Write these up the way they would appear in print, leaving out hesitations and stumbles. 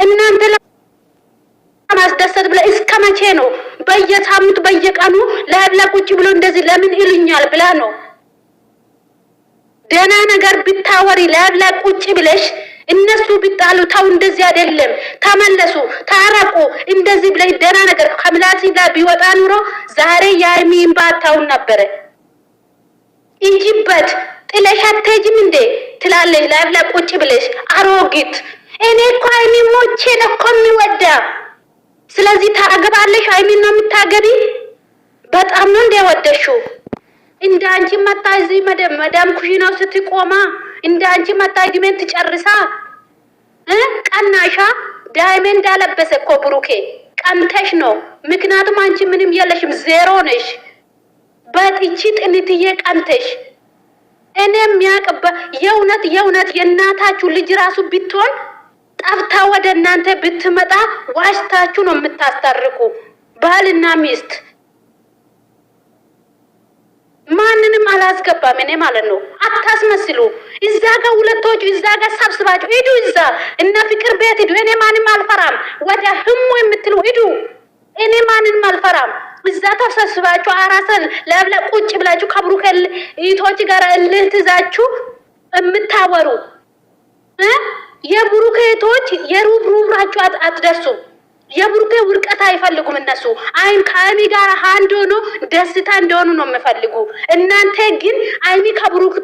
እናንተ ለማስደሰት ብለ እስከ መቼ ነው በየሳምንቱ በየቀኑ ለብላ ቁጭ ብሎ እንደዚህ ለምን ይሉኛል ብላ ነው። ደህና ነገር ብታወሪ ለብላ ቁጭ ብለሽ እነሱ ቢጣሉ ተው እንደዚህ አይደለም ተመለሱ ታረቁ እንደዚህ ብለሽ ደህና ነገር ከምላሲ ጋር ቢወጣ ኑሮ ዛሬ ያይሚን ባታውን ነበር። እንጂበት ጥለሽ አትሄጂም እንዴ ትላለሽ ለብላ ቁጭ ብለሽ አሮጊት። እኔ እኮ አይሚ ሞቼ ነው እኮ የሚወዳ። ስለዚህ ታገባለሽ አይሚን ነው የምታገቢ። በጣም ነው እንደወደሽው። እንደ አንቺ መጣ እዚህ መዳም ኩሽናው ስትቆማ እንደ አንቺ መጣ ዲሜንት ጨርሳ ቀናሻ ዳይመንድ አለበሰ እኮ ብሩኬ። ቀንተሽ ነው። ምክንያቱም አንቺ ምንም የለሽም ዜሮ ነሽ። በጥቺ ጥንትዬ ቀንተሽ እኔም ያቀበ የእውነት የእናታችሁ ልጅ ራሱ ብትሆን ጠፍታ ወደ እናንተ ብትመጣ ዋሽታችሁ ነው የምታስታርቁ ባልና ሚስት። ማንንም አላስገባም እኔ ማለት ነው። አታስመስሉ። እዛ ጋር ሁለቶቹ እዛ ጋር ሰብስባችሁ ሂዱ። እዛ እና ፍቅር ቤት ሂዱ። እኔ ማንንም አልፈራም። ወደ ህሙ የምትሉ ሂዱ። እኔ ማንንም አልፈራም። እዛ ተሰብስባችሁ አራሰል ለብለ ቁጭ ብላችሁ ከብሩከል እህቶች ጋር እልትዛችሁ የምታወሩ የብሩከ እህቶች የሩብራችሁ አትደርሱም። የብሩኬ ውርቀት አይፈልጉም እነሱ። አይን ከአይሚ ጋር አንድ ሆኖ ደስታ እንደሆኑ ነው የሚፈልጉ። እናንተ ግን አይሚ ከብሩክ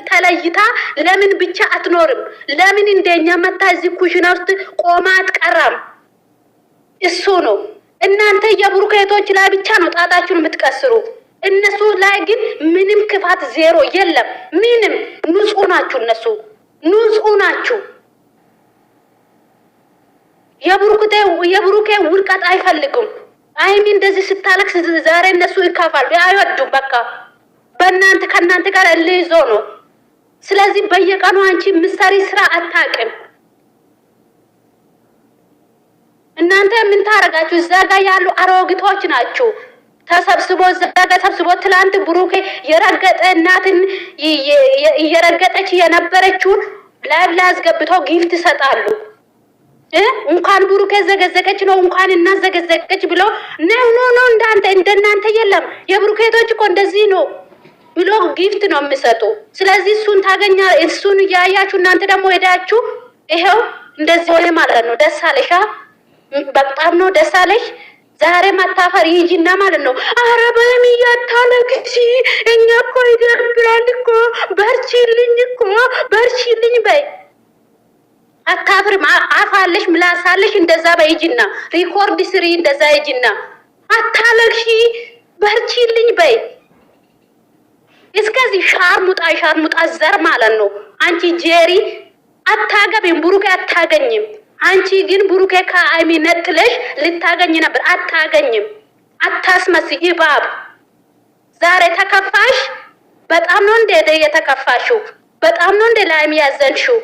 ተለይታ ለምን ብቻ አትኖርም? ለምን እንደኛ መታ እዚህ ኩሽና ውስጥ ቆማ አትቀራም? እሱ ነው። እናንተ የብሩኬ እህቶች ላይ ብቻ ነው ጣጣችሁን የምትቀስሩ። እነሱ ላይ ግን ምንም ክፋት ዜሮ የለም። ምንም ንጹህ ናችሁ። እነሱ ንጹህ ናችሁ። የብሩኬ ውርቀት አይፈልጉም። አይሚ እንደዚህ ስታለቅስ ዛሬ እነሱ ይካፋሉ። አይወዱም። በቃ በእናንተ ከእናንተ ጋር እልይዞ ነው። ስለዚህ በየቀኑ አንቺ ምሳሌ ስራ አታውቅም። እናንተ ምን ታረጋችሁ? እዛ ጋር ያሉ አሮጊቶች ናችሁ። ተሰብስቦ እዛ ጋር ተሰብስቦ ትላንት ብሩኬ የረገጠ እናትን እየረገጠች የነበረችውን ላብላ አስገብተው ጊፍት ይሰጣሉ። እንኳን ብሩኬ ዘገዘቀች ነው እንኳን እናዘገዘቀች ብሎ ነው እንደናንተ የለም። የብሩኬቶች እኮ እንደዚህ ነው ብሎ ጊፍት ነው የሚሰጡ። ስለዚህ እሱን ታገኛ እሱን ያያችሁ እናንተ ደግሞ ሄዳችሁ ይሄው እንደዚህ ሆነ ማለት ነው። ደስ አለሽ? በጣም ነው ደስ አለሽ። ዛሬ ማታፈር ይጂና ማለት ነው። አረ በሚ ያታለክሲ እኛ እኮ ይደብራል እኮ በርቺልኝ በይ። አታፍርም? አፋለሽ ምላሳለሽ። እንደዛ በይጂና ሪኮርድ ስሪ። እንደዛ ይጂና አታለክሺ በርቺልኝ በይ። እስከዚህ ሻርሙጣ ዘር ማለት ነው። አንቺ ጄሪ አታገቢም፣ ብሩኬ አታገኝም። አንቺ ግን ብሩኬ ከአይሚ ነጥለሽ ልታገኝ ነበር። አታገኝም። አታስመስይ እባብ። ዛሬ ተከፋሽ። በጣም ነው እንደ የተከፋሽው። በጣም ነው እንደ ለአይሚ ያዘንሽው።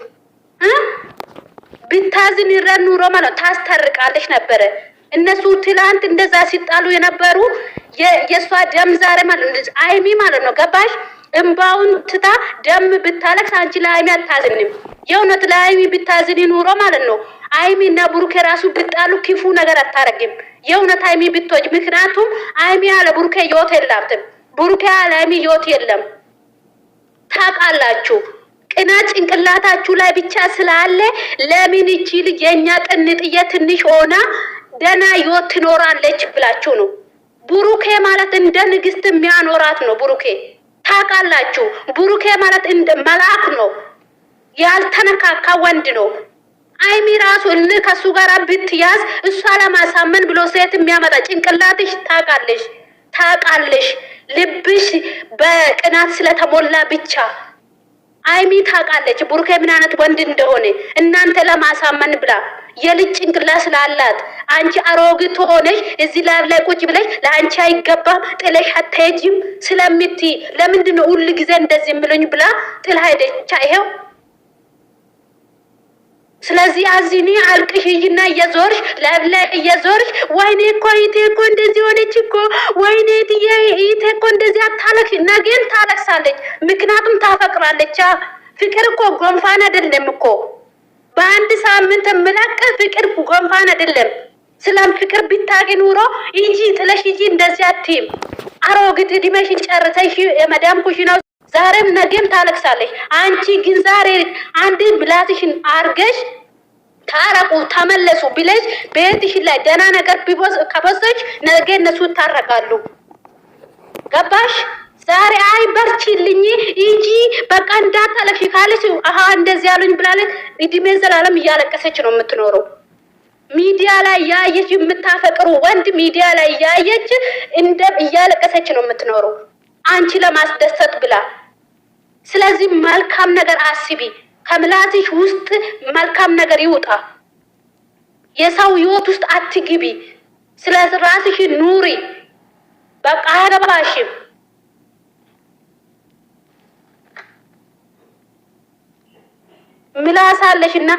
ብታዝን ይረኑሮ ማለት ታስተርቃለሽ ነበረ። እነሱ ትላንት እንደዛ ሲጣሉ የነበሩ የሷ ደም ዛሬ ማለት አይሚ ማለት ነው። ገባሽ? እንባውን ትታ ደም ብታለቅስ አንቺ ለአይሚ አታዝንም። የእውነት ለአይሚ ብታዝን ኑሮ ማለት ነው አይሚ እና ብሩኬ ራሱ ብጣሉ ክፉ ነገር አታረግም። የእውነት አይሚ ብትወጅ። ምክንያቱም አይሚ ያለ ብሩኬ ህይወት የላትም። ብሩኬ ያለ አይሚ ህይወት የለም። ታውቃላችሁ። ቅናት ጭንቅላታችሁ ላይ ብቻ ስላለ ለምን እቺ ልጅ የኛ ጥንጥዬ ትንሽ ሆና ደና ህይወት ትኖራለች ብላችሁ ነው። ብሩኬ ማለት እንደ ንግስት የሚያኖራት ነው። ብሩኬ ታውቃላችሁ። ብሩኬ ማለት እንደ መልአክ ነው። ያልተነካካ ወንድ ነው። አይሚ ራሱ ከሱ ጋር ብትያዝ እሷ ለማሳመን ብሎ ሴት የሚያመጣ ጭንቅላትሽ ታውቃለሽ። ልብሽ በቅናት ስለተሞላ ብቻ አይሚ ታውቃለች ብሩኬ ምን አይነት ወንድ እንደሆነ። እናንተ ለማሳመን ብላ የልጅ ጭንቅላት ስላላት አንቺ አሮጊት ሆነሽ እዚህ ላይ ቁጭ ብለሽ ለአንቺ አይገባም ጥለሽ አትሄጂም ስለምትይ ለምንድን ነው ሁሉ ጊዜ እንደዚህ የምለኝ ብላ ጥላ ሄደች። ይሄው ስለዚህ አዚኒ አልቅሽይና እየዞርሽ ለብላይ እየዞርሽ ወይኔ እኮ ይቴ እኮ እንደዚህ ሆነች እኮ ወይኔ ይቴ እኮ እንደዚህ አታለቅሽ። ነገን ታለቅሳለች። ምክንያቱም ታፈቅራለች። ፍቅር እኮ ጎንፋን አይደለም እኮ በአንድ ሳምንት ምለቅ ፍቅር ጎንፋን አይደለም። ስለም ፍቅር ቢታገ ኑሮ እንጂ ጥለሽ እንጂ እንደዚህ አትይም። አሮግት እድሜሽን ጨርሰሽ የመዳም ኩሽናው ዛሬም ነገም ታለቅሳለሽ። አንቺ ግን ዛሬ አንድ ብላትሽን አርገሽ ታረቁ ተመለሱ ብለሽ ቤትሽ ላይ ደህና ነገር ቢቦስ ከበሰች ነገ እነሱ ታረቃሉ። ገባሽ? ዛሬ አይ በርቺልኝ እንጂ በቃ እንዳታለቅሽ ካለሽ አሃ እንደዚህ ያሉኝ ብላለች። እድሜ ዘላለም እያለቀሰች ነው የምትኖረው። ሚዲያ ላይ ያየች የምታፈቅሩ ወንድ ሚዲያ ላይ ያየች እንደ እያለቀሰች ነው የምትኖረው አንቺ ለማስደሰት ብላ። ስለዚህ መልካም ነገር አስቢ፣ ከምላስሽ ውስጥ መልካም ነገር ይውጣ። የሰው ህይወት ውስጥ አትግቢ። ስለ ራስሽ ኑሪ። በቃ አገባሽም ምላሳለሽና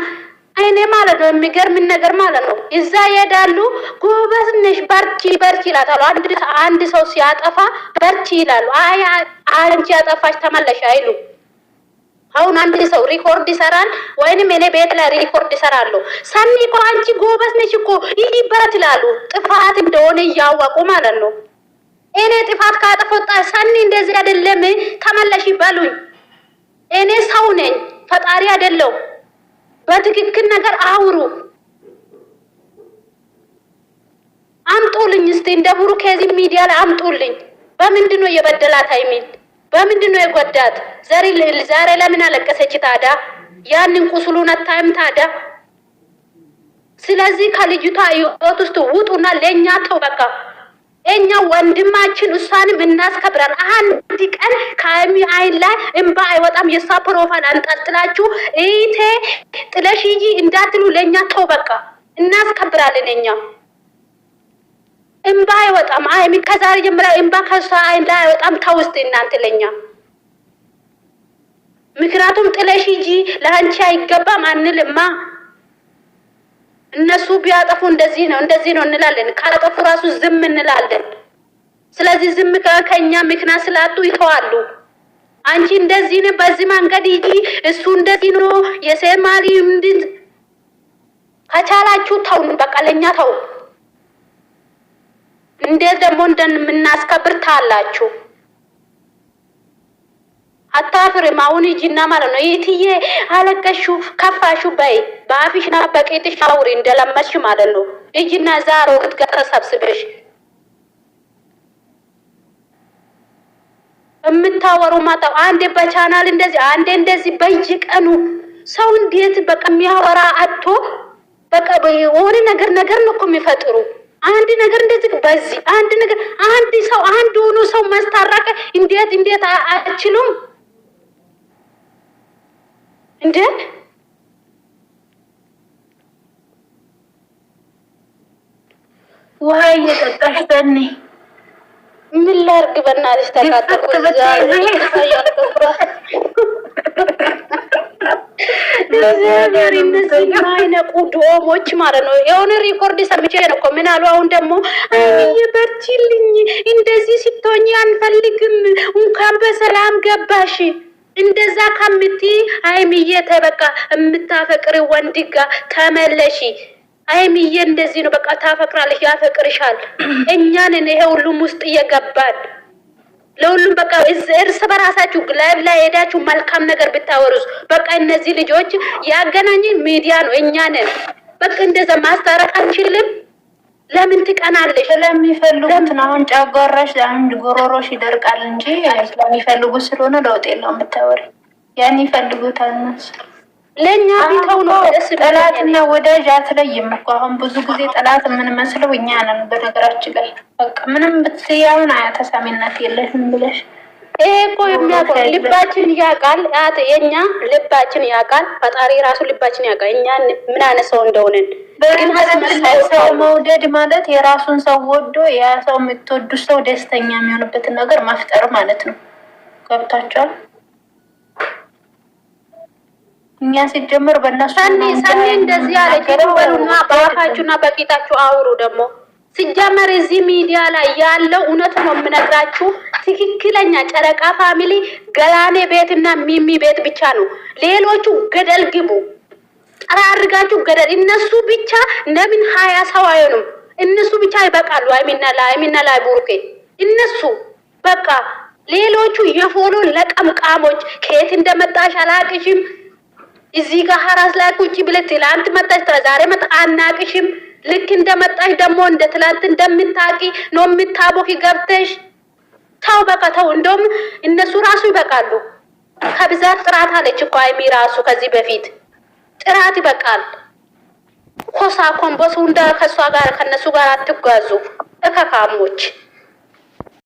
አይኔ ማለት ነው የሚገርም ነገር ማለት ነው። እዛ ይሄዳሉ ጎበዝ ነሽ በርቺ በርቺ ይላታሉ። አንድ ሰው ሲያጠፋ በርቺ ይላሉ። አይ አንቺ ያጠፋሽ ተመለሽ አይሉ። አሁን አንድ ሰው ሪኮርድ ይሰራል ወይንም እኔ ቤት ላይ ሪኮርድ ይሰራሉ። ሰኒ እኮ አንቺ ጎበዝ ነሽ እኮ ይበረት ይላሉ። ጥፋት እንደሆነ እያወቁ ማለት ነው። እኔ ጥፋት ካጠፋጣ ሰኒ እንደዚህ አይደለም ተመለሽ ይባሉኝ። እኔ ሰው ነኝ ፈጣሪ አይደለው። በትክክል ነገር አውሩ። አምጡልኝ እስቲ እንደ ብሩክ ከዚህ ሚዲያ ላይ አምጡልኝ። በምንድነው የበደላት አይሚል? በምንድነው የጎዳት? ዛሬ ለምን አለቀሰች ታዳ? ያንን ቁስሉን አታይም ታዳ? ስለዚህ ከልጅቷ ህይወት ውስጥ ውጡና ለኛ ተው በቃ። እኛ ወንድማችን እሷንም እናስከብራል። አንድ ቀን ከአይሚ አይን ላይ እንባ አይወጣም። የሷ ፕሮፋይል አንጠልጥላችሁ እይቴ ጥለሽ እንጂ እንዳትሉ ለኛ ተው በቃ። እናስከብራለን። እኛ እንባ አይወጣም። አይሚ ከዛሬ ጀምራ እንባ ከሷ አይን ላይ አይወጣም። ተውስት እናንተ ለኛ። ምክንያቱም ጥለሽ እንጂ ለአንቺ አይገባም አንልማ። እነሱ ቢያጠፉ እንደዚህ ነው እንላለን። ካላጠፉ ራሱ ዝም እንላለን። ስለዚህ ዝም ከኛ ምክንያት ስላጡ ይተዋሉ። አንቺ እንደዚህ ነው በዚህ መንገድ ይጂ እሱ እንደዚህ ነው የሰማሪ እንድን ከቻላችሁ ተው በቃ ለኛ ተው። እንዴት ደግሞ እንደምናስከብር ታላችሁ። አታፍርም? አሁን ይጂና ማለት ነው የትዬ አለቀሹ ከፋሹ በይ በአፍሽና በቄጥሽ አውሪ እንደለመድሽ ማለት ነው። ይጂና ዛሬ ወጥተሽ ተሰብስበሽ የምታወሩ ማጣው አንዴ በቻናል እንደዚህ አንዴ እንደዚህ በየቀኑ ሰው እንዴት በቃ የሚያወራ አጥቶ በቃ የሆነ ነገር ነው እኮ የሚፈጥሩ። አንድ ነገር እንደዚህ በዚህ አንድ ነገር አንድ ሰው አንድ ሆኖ ሰው ማስታረቅ እንዴት አችሉም እንዴ? ውሃ እየጠጣሽ በኔ ምን ላድርግ በእናትሽ ተቃጠልኩ። ለዘገር እነዚህ ማይነቁ ዶሞች ማለት ነው። የሆነ ሪኮርድ ሰምቼ ነው እኮ ምን አሉ። አሁን ደግሞ አይዬ በርቺልኝ እንደዚህ ስትሆኚ አንፈልግም እንኳን በሰላም ገባሽ እንደዛ ከምትይ አይሚዬ ተበቃ የምታፈቅሪ ወንድ ጋር ተመለሺ። አይሚዬ እንደዚህ ነው በቃ ታፈቅራለሽ፣ ያፈቅርሻል። እኛን ይሄ ሁሉም ውስጥ እየገባን ለሁሉም በቃ እርስ በራሳችሁ ላይቭ ላይ ሄዳችሁ መልካም ነገር ብታወሩስ በቃ እነዚህ ልጆች ያገናኝ ሚዲያ ነው። እኛን በቃ እንደዛ ማስታረቅ አንችልም። ለምን ትቀናለሽ? ስለሚፈልጉት ነው። አሁን ጨጓራሽ አንድ ጎሮሮሽ ይደርቃል እንጂ ስለሚፈልጉት ስለሆነ ለውጥ የለውም። ብታወሪ ያን ይፈልጉታል እነሱ። ለኛ ቢተው ነው ደስ ጠላትና ወዳጅ አትለይም እኮ። አሁን ብዙ ጊዜ ጠላት የምንመስለው እኛ ነን። በነገራችን ላይ በቃ ምንም ብትያውን ተሰሚነት የለሽም ብለሽ ይሄ እኮ የሚያውቀው ልባችን ያውቃል። የኛ ልባችን ያውቃል። ፈጣሪ ራሱ ልባችን ያውቃል። እኛ ምን አይነት ሰው እንደሆነን። ግን ሰው መውደድ ማለት የራሱን ሰው ወዶ ያ ሰው የምትወዱ ሰው ደስተኛ የሚሆንበትን ነገር መፍጠር ማለት ነው። ገብታችኋል? እኛ ሲጀምር በእነሱ ሰኔ እንደዚህ ያለች በሉና በአፋችሁና በቂጣችሁ አውሩ። ደግሞ ሲጀመር እዚህ ሚዲያ ላይ ያለው እውነት ነው የምነግራችሁ። ትክክለኛ ጨረቃ ፋሚሊ ገላኔ ቤትና ሚሚ ቤት ብቻ ነው። ሌሎቹ ገደል ግቡ። ጠራርጋችሁ ገደል። እነሱ ብቻ ለምን 20 ሰው አይሆኑም? እነሱ ብቻ ይበቃሉ። አይሚና ላይ ቡሩኬ እነሱ በቃ ሌሎቹ የፎሎ ለቀምቃሞች ከየት እንደመጣሽ አላቅሽም። እዚህ ጋር ሀራስ ላይ ቁጭ ብለሽ ትላንት መጣሽ ዛሬ መጣ አናቅሽም። ልክ እንደመጣሽ ደግሞ እንደ ትላንት እንደምታቂ ነው የምታቦኪ ገብተሽ ተው በቃ ተው። እንደውም እነሱ ራሱ ይበቃሉ። ከብዛት ጥራት አለች እኮ አይሚ ራሱ ከዚህ በፊት ጥራት ይበቃል። ኮሳ ኮምቦሱ እንደ ከሷ ጋር ከነሱ ጋር አትጓዙ እከካሞች።